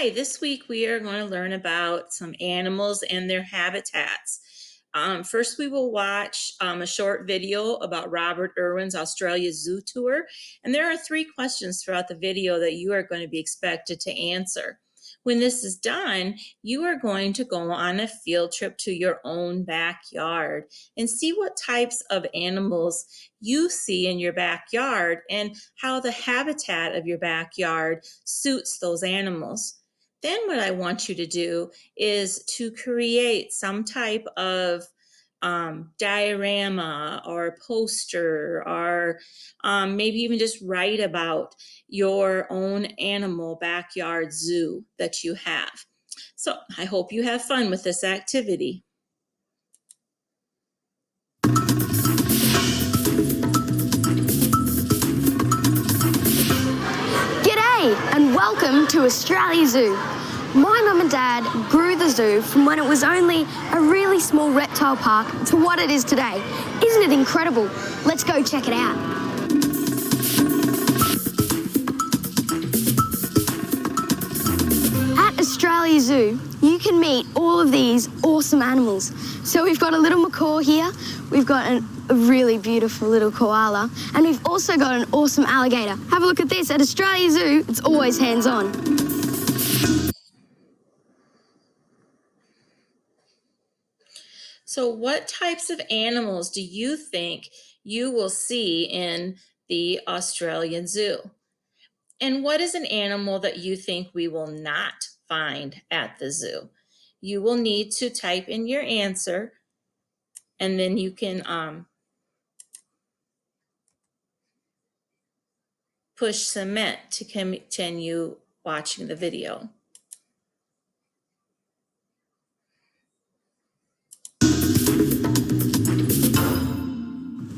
Hi, this week we are going to learn about some animals and their habitats. First, we will watch a short video about Robert Irwin's Australia Zoo tour. And there are 3 questions throughout the video that you are going to be expected to answer. When this is done, you are going to go on a field trip to your own backyard and see what types of animals you see in your backyard and how the habitat of your backyard suits those animals. Then what I want you to do is to create some type of diorama or poster or maybe even just write about your own animal backyard zoo that you have. So I hope you have fun with this activity. G'day and welcome to Australia Zoo. My mum and dad grew the zoo from when it was only a really small reptile park to what it is today. Isn't it incredible? Let's go check it out. At Australia Zoo, you can meet all of these awesome animals. So we've got a little macaw here, we've got a really beautiful little koala, and we've also got an awesome alligator. Have a look at this. At Australia Zoo, it's always hands-on. So what types of animals do you think you will see in the Australian Zoo? And what is an animal that you think we will not find at the zoo? You will need to type in your answer, and then you can push submit to continue watching the video.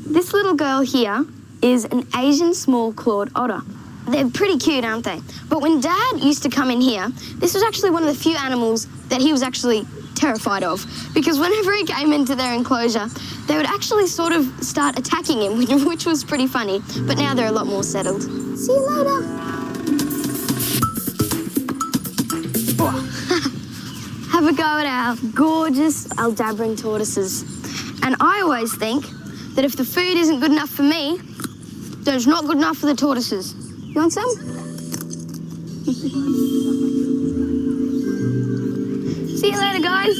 This little girl here is an Asian small-clawed otter. They're pretty cute, aren't they? But when Dad used to come in here, this was actually one of the few animals that he was actually terrified of, because whenever he came into their enclosure, they would actually sort of start attacking him, which was pretty funny. But now they're a lot more settled. See you later. Oh. Have a go at our gorgeous Aldabran tortoises. And I always think that if the food isn't good enough for me, then it's not good enough for the tortoises. You want some? See you later, guys.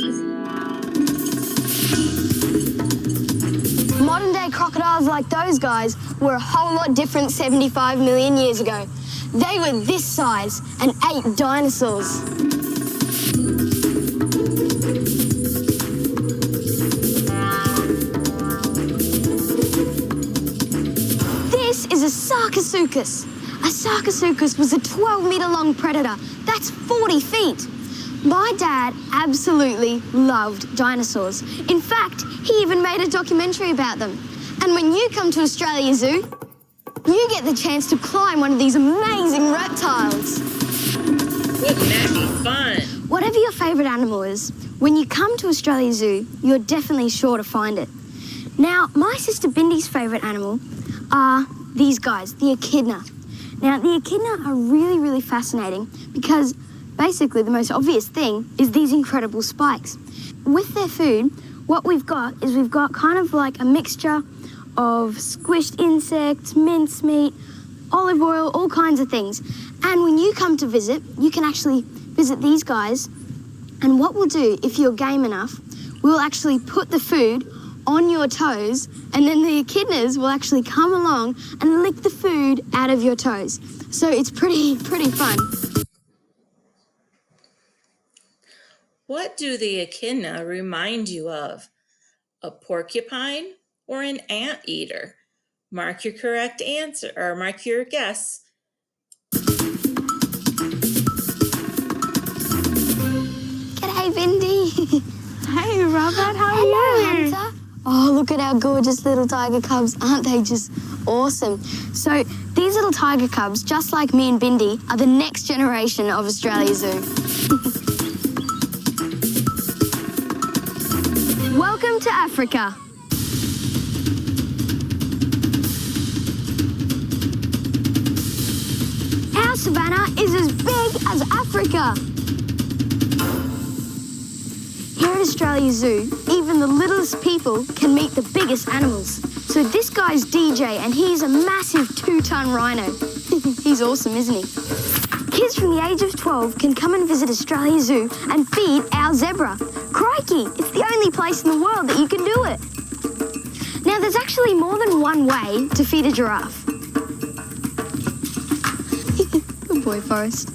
Modern-day crocodiles like those guys were a whole lot different 75 million years ago. They were this size and ate dinosaurs. This is a Sarcosuchus. A Sarcosuchus was a 12-meter-long predator. That's 40 feet. My dad absolutely loved dinosaurs. In fact, he even made a documentary about them. And when you come to Australia Zoo, you get the chance to climb one of these amazing reptiles. Wouldn't that be fun? Whatever your favourite animal is, when you come to Australia Zoo, you're definitely sure to find it. Now, my sister Bindi's favourite animal are these guys, the echidna. Now, the echidna are really, really fascinating because basically the most obvious thing is these incredible spikes. With their food, what we've got is we've got kind of like a mixture of squished insects, mincemeat, olive oil, all kinds of things. And when you come to visit, you can actually visit these guys. And what we'll do, if you're game enough, we'll actually put the food on your toes, and then the echidnas will actually come along and lick the food out of your toes. So it's pretty fun. What do the echidna remind you of? A porcupine or an anteater? Mark your correct answer, or mark your guess. G'day, Bindi. Hey, Robert, how are Hello, you? Hunter. Oh, look at our gorgeous little tiger cubs. Aren't they just awesome? So these little tiger cubs, just like me and Bindi, are the next generation of Australia Zoo. Welcome to Africa. Our savannah is as big as Africa. Australia Zoo, even the littlest people can meet the biggest animals. So this guy's DJ and he's a massive 2-ton rhino. He's awesome, isn't he? Kids from the age of 12 can come and visit Australia Zoo and feed our zebra. Crikey, it's the only place in the world that you can do it. Now, there's actually more than one way to feed a giraffe. Good boy, Forrest.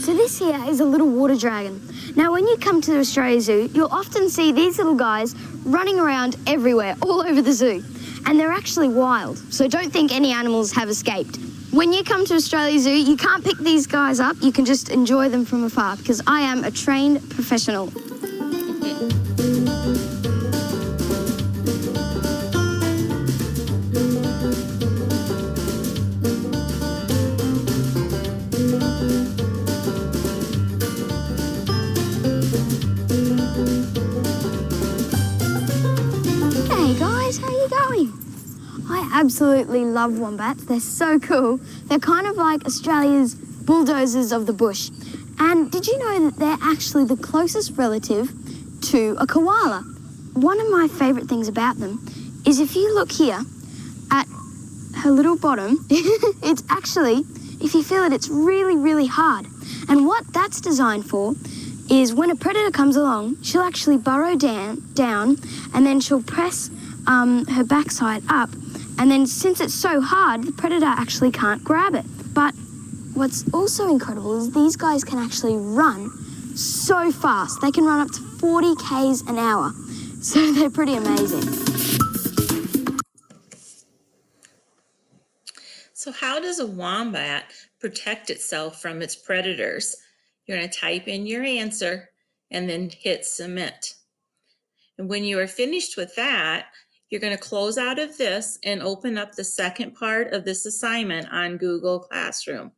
So this here is a little water dragon. Now, when you come to the Australia Zoo, you'll often see these little guys running around everywhere, all over the zoo. And they're actually wild, so don't think any animals have escaped. When you come to Australia Zoo, you can't pick these guys up, you can just enjoy them from afar, because I am a trained professional. Hey guys, how you going? I absolutely love wombats. They're so cool. They're kind of like Australia's bulldozers of the bush. And did you know that they're actually the closest relative to a koala? One of my favourite things about them is if you look here at her little bottom, it's actually, if you feel it, it's really, really hard. And what that's designed for is when a predator comes along, she'll actually burrow down and then she'll press her backside up. And then since it's so hard, the predator actually can't grab it. But what's also incredible is these guys can actually run so fast. They can run up to 40 k's an hour. So they're pretty amazing. So how does a wombat protect itself from its predators? You're going to type in your answer and then hit submit. And when you are finished with that, you're going to close out of this and open up the second part of this assignment on Google Classroom.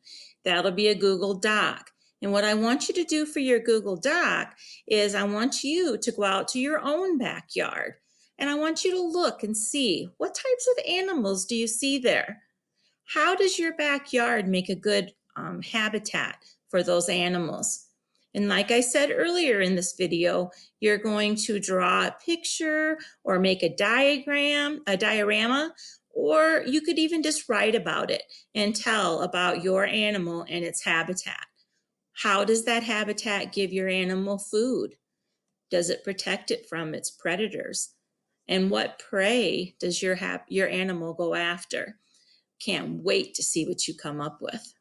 That'll be a Google Doc. And what I want you to do for your Google Doc is I want you to go out to your own backyard. And I want you to look and see what types of animals do you see there? How does your backyard make a good habitat for those animals? And like I said earlier in this video, you're going to draw a picture or make a diorama, or you could even just write about it and tell about your animal and its habitat. How does that habitat give your animal food? Does it protect it from its predators? And what prey does your animal go after? Can't wait to see what you come up with.